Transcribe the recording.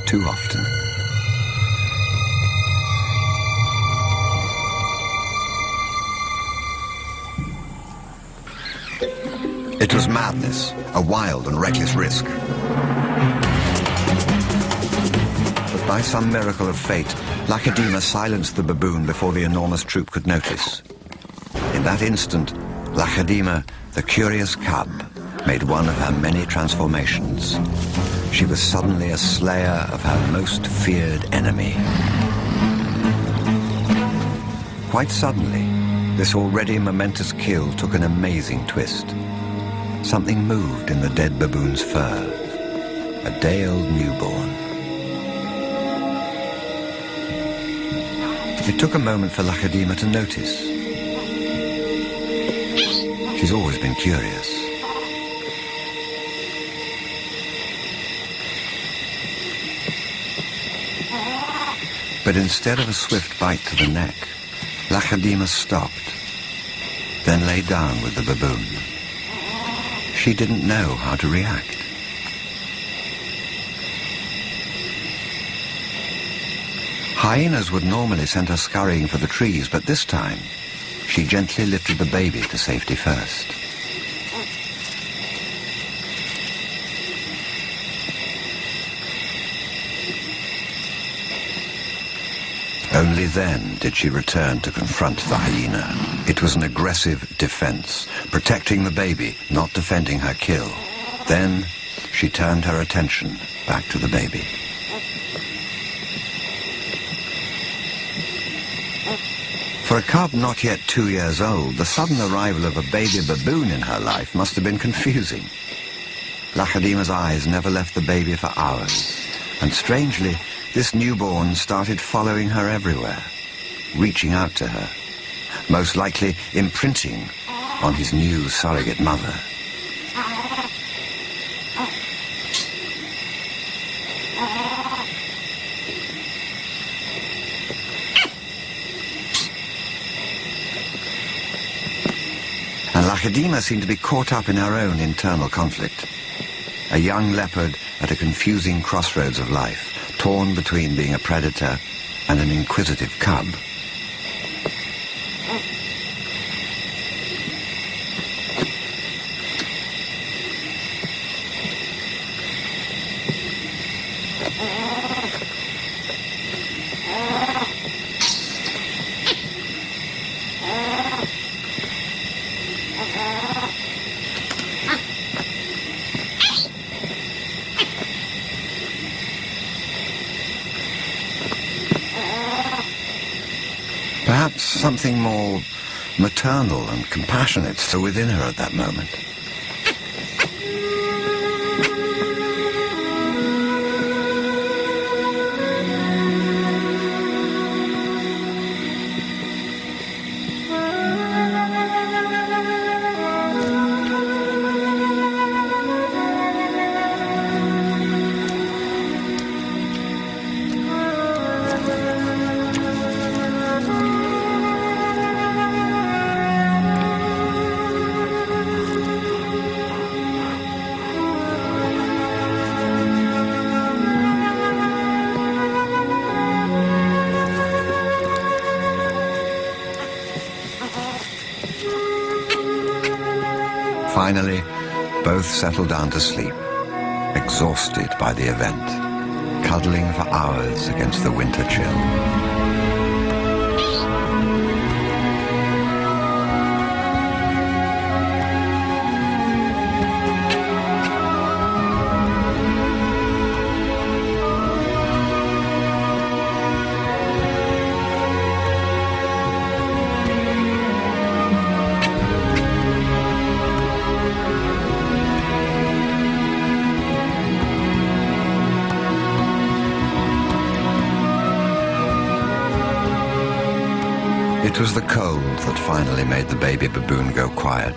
too often. It was madness, a wild and reckless risk. But by some miracle of fate, Lacedaemon silenced the baboon before the enormous troop could notice. In that instant, Lacedaemon, the curious cub, made one of her many transformations. She was suddenly a slayer of her most feared enemy. Quite suddenly, this already momentous kill took an amazing twist. Something moved in the dead baboon's fur. A day-old newborn. It took a moment for Lacedaemon to notice. She's always been curious. But instead of a swift bite to the neck, Lacedaemon stopped, then lay down with the baboon. She didn't know how to react. Hyenas would normally send her scurrying for the trees, but this time, she gently lifted the baby to safety first. Only then did she return to confront the hyena. It was an aggressive defense, protecting the baby, not defending her kill. Then she turned her attention back to the baby. For a cub not yet 2 years old, the sudden arrival of a baby baboon in her life must have been confusing. Lacedaemon's eyes never left the baby for hours, and strangely, this newborn started following her everywhere, reaching out to her, most likely imprinting on his new surrogate mother. And Lacedaemon seemed to be caught up in her own internal conflict. A young leopard at a confusing crossroads of life, torn between being a predator and an inquisitive cub. Perhaps something more maternal and compassionate still within her at that moment. Finally, both settled down to sleep, exhausted by the event, cuddling for hours against the winter chill. It was the cold that finally made the baby baboon go quiet.